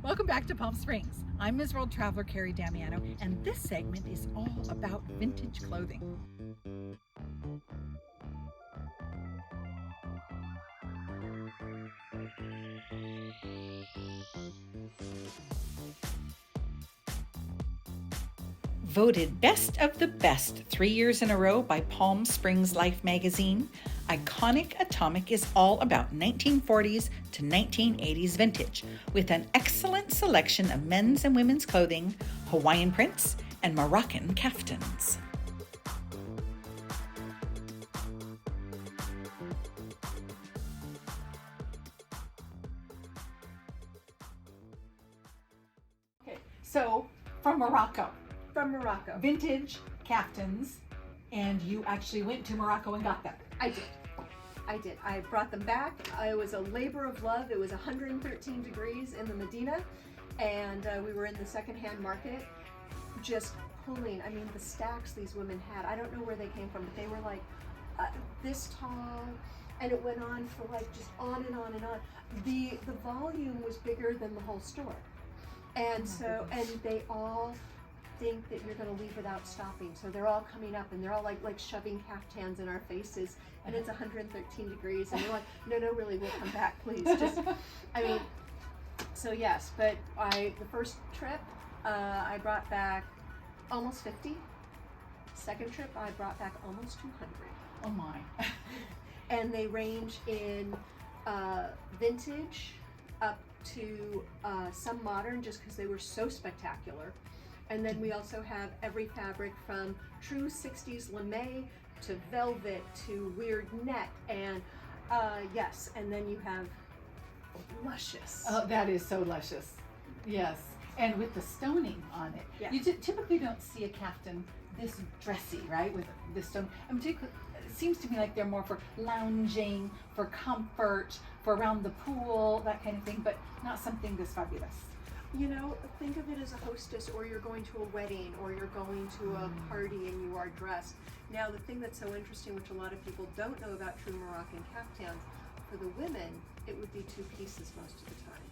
Welcome back to Palm Springs. I'm Ms. World Traveler Carrie Damiano, and this segment is all about vintage clothing. Voted Best of the Best 3 years in a row by Palm Springs Life magazine, Iconic Atomic is all about 1940s to 1980s vintage, with an excellent selection of men's and women's clothing, Hawaiian prints, and Moroccan kaftans. Okay, so from Morocco. From Morocco. Vintage kaftans, and you actually went to Morocco and got them. I did. I brought them back. It was a labor of love. It was 113 degrees in the Medina, and we were in the secondhand market just pulling. I mean, the stacks these women had, I don't know where they came from, but they were like this tall, and it went on for like just on and on and on. The volume was bigger than the whole store. And so, and they all think that you're going to leave without stopping, so they're all coming up and they're all like shoving caftans in our faces, and it's 113 degrees, and we're like, no, really, we'll come back, please. Just, I mean, so yes, but the first trip, I brought back almost 50. Second trip, I brought back almost 200. Oh my. And they range in vintage up to some modern, just because they were so spectacular. And then we also have every fabric from true 60s lame to velvet to weird net, and yes, and then you have luscious. Oh, that is so luscious. Yes, and with the stoning on it. Yeah. You typically don't see a kaftan this dressy, right? With the stone. I mean, it seems to me like they're more for lounging, for comfort, for around the pool, that kind of thing, but not something this fabulous. You know, think of it as a hostess, or you're going to a wedding, or you're going to a party and you are dressed. Now, the thing that's so interesting, which a lot of people don't know about true Moroccan kaftans, for the women, it would be 2 pieces most of the time.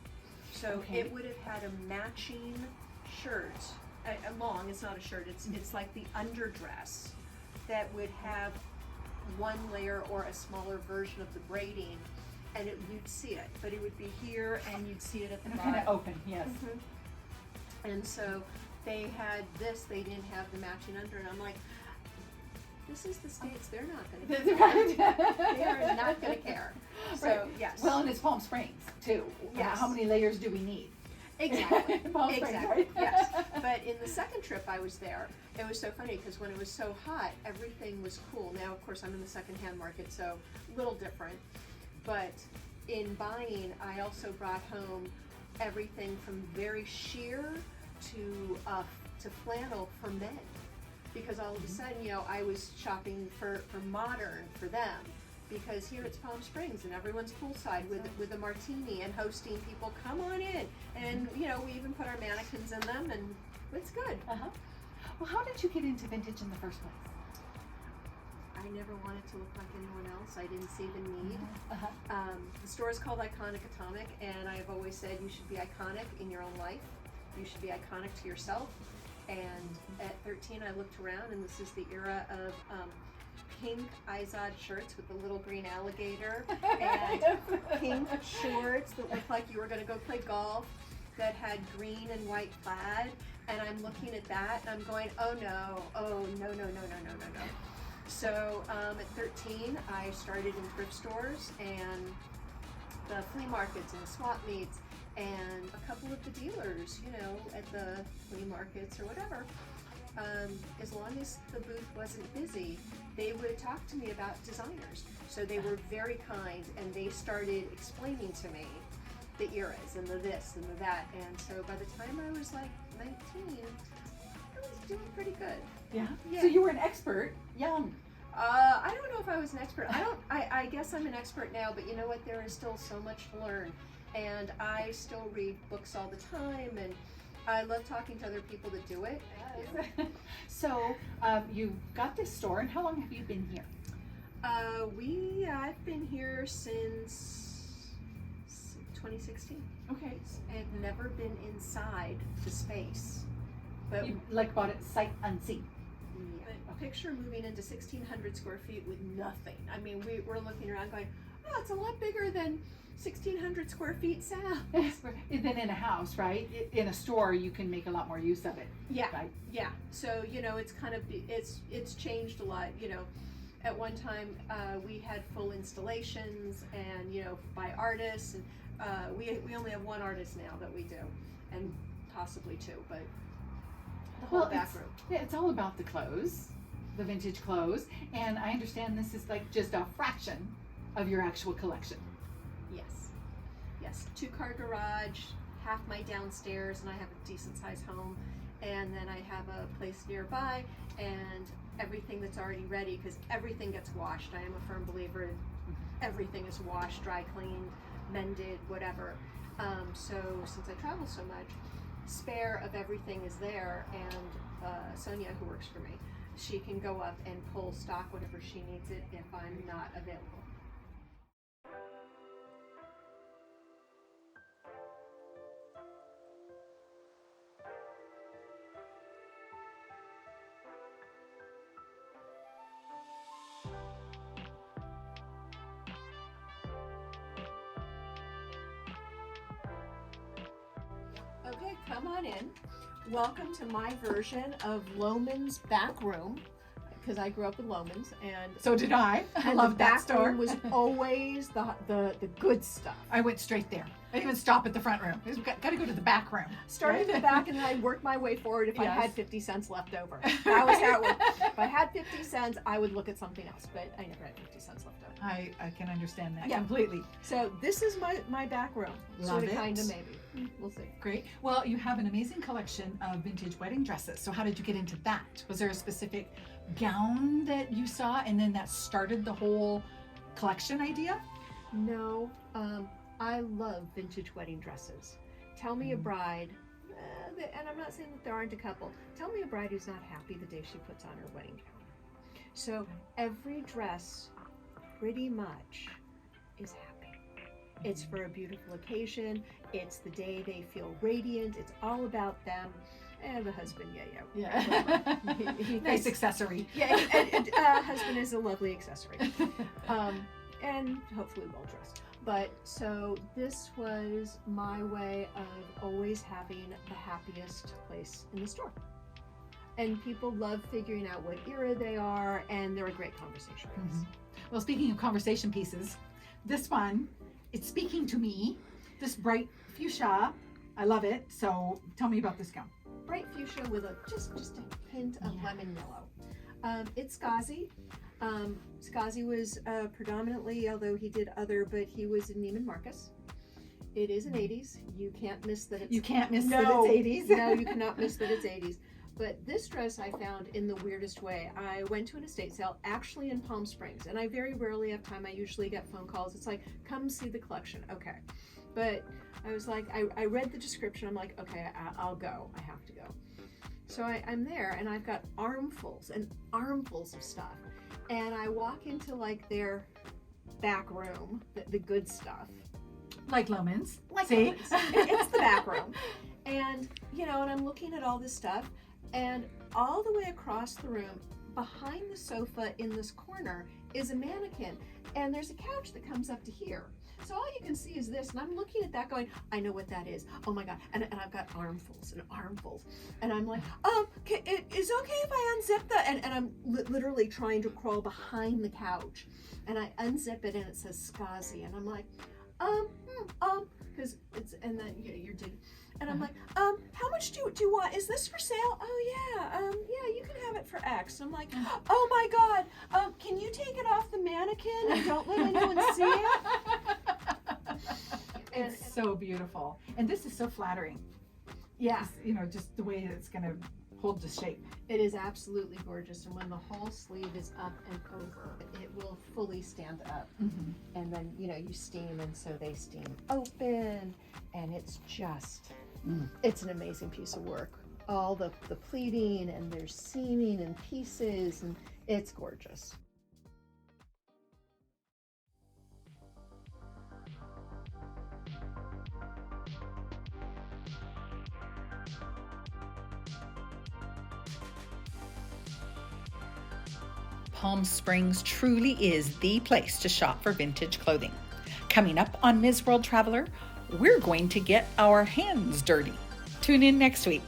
So Okay. It would have had a matching shirt, long, it's not a shirt, it's like the underdress that would have one layer or a smaller version of the braiding, and you'd see it, but it would be here and you'd see it at the bottom. Kind of open, yes. Mm-hmm. And so they had this, they didn't have the matching under, and I'm like, this is the States, they're not going to care. They are not going to care. So, Right. yes. Well, and it's Palm Springs, too. Yes. How many layers do we need? Exactly. Palm Springs, Exactly. right? Yes. But in the second trip I was there, it was so funny because when it was so hot, everything was cool. Now, of course, I'm in the secondhand market, so a little different. But in buying, I also brought home everything from very sheer to flannel for men, because all of a sudden, you know, I was shopping for modern for them, because here it's Palm Springs and everyone's poolside with a martini and hosting people. Come on in, and you know, we even put our mannequins in them, and it's good. Well, how did you get into vintage in the first place? I never wanted to look like anyone else. I didn't see the need. Uh-huh. The store is called Iconic Atomic, and I've always said you should be iconic in your own life. You should be iconic to yourself. And at 13, I looked around, and this is the era of pink Izod shirts with the little green alligator, and pink shorts that looked like you were going to go play golf, that had green and white plaid. And I'm looking at that, and I'm going, oh no, no. So at 13, I started in thrift stores and the flea markets and the swap meets, and a couple of the dealers, you know, at the flea markets or whatever. As long as the booth wasn't busy, they would talk to me about designers. So they were very kind, and they started explaining to me the eras and the this and the that. And so by the time I was like 19, I was doing pretty good. Yeah? Yeah. So you were an expert young. I don't know if I was an expert. I guess I'm an expert now, but you know what? There is still so much to learn. And I still read books all the time, and I love talking to other people that do it. So you got this store, and how long have you been here? I've been here since 2016. Okay. I've never been inside the space, but You like bought it sight unseen. yeah. But picture moving into 1,600 square feet with nothing. I mean, we're looking around going, oh, it's a lot bigger than 1,600 square feet sounds. Then in a house, right? In a store, you can make a lot more use of it. Yeah, right? yeah. So it's kind of it's changed a lot. At one time we had full installations and by artists, and we only have one artist now that we do, and possibly two, but the whole back room. Yeah, it's all about the clothes, the vintage clothes, and I understand this is like just a fraction of your actual collection. Yes, 2-car garage, half my downstairs, and I have a decent sized home, and then I have a place nearby, and everything that's already ready, because everything gets washed. I am a firm believer everything is washed, dry cleaned, mended, whatever. So since I travel so much, spare of everything is there, and Sonia, who works for me, she can go up and pull stock whenever she needs it if I'm not available. Okay, come on in. Welcome to my version of Loman's back room, because I grew up with Loman's, and So did I. I and love the that back store. room was always the good stuff. I went straight there. I didn't even stop at the front room. Got to go to the back room. Started in the back, and then I'd work my way forward if I Yes. had 50 cents left over. That was how it worked. If I had 50 cents, I would look at something else, but I never had 50 cents left over. I can understand that Yeah. completely. So this is my back room. Love Sort of, it. kind of, maybe. We'll see. Great. Well, you have an amazing collection of vintage wedding dresses. So how did you get into that? Was there a specific gown that you saw and then that started the whole collection idea? No, I love vintage wedding dresses. Tell me a bride, and I'm not saying that there aren't a couple, tell me a bride who's not happy the day she puts on her wedding gown. So every dress pretty much is happy. It's for a beautiful occasion. It's the day they feel radiant. It's all about them. And the husband, Yeah. he Nice thinks- accessory. Yeah, and husband is a lovely accessory. And hopefully well dressed. But so this was my way of always having the happiest place in the store. And people love figuring out what era they are, and they're a great conversation piece. Well, speaking of conversation pieces, this one, it's speaking to me. This bright fuchsia, I love it. So tell me about this gown. Bright fuchsia with just a hint of Yeah. lemon yellow. It's Skazi. Skazi was predominantly, although he did other, but he was in Neiman Marcus. It is an 80s. You can't miss that it's You can't miss no, that it's 80s. No, you cannot miss that it's 80s. But this dress I found in the weirdest way. I went to an estate sale, actually in Palm Springs, and I very rarely have time. I usually get phone calls. It's like, come see the collection. Okay. But I was like, I read the description. I'm like, okay, I'll go. I have to go. So I'm there, and I've got armfuls and armfuls of stuff. And I walk into like their back room, the good stuff. Like Loman's. Like See? Loman's. It's the back room. And, and I'm looking at all this stuff, and all the way across the room, behind the sofa in this corner, is a mannequin. And there's a couch that comes up to here. So all you can see is this, and I'm looking at that going, I know what that is. Oh my God. And I've got armfuls and armfuls. And I'm like, is it okay if I unzip the, and I'm literally trying to crawl behind the couch. And I unzip it, and it says Skazi. And I'm like, because it's, and then you're digging. And I'm like, how much do you want? Is this for sale? Oh yeah, you can have it for X. I'm like, oh my God, can you take it off the mannequin and don't let anyone see it? It's so beautiful. And this is so flattering. Yeah, Just the way it's going to hold the shape. it is absolutely gorgeous. And when the whole sleeve is up and over, it will fully stand up. Mm-hmm. And then, you steam, and so they steam open, and it's just, it's an amazing piece of work. All the pleating, and there's seaming and pieces, and it's gorgeous. Palm Springs truly is the place to shop for vintage clothing. Coming up on Ms. World Traveler, we're going to get our hands dirty. Tune in next week.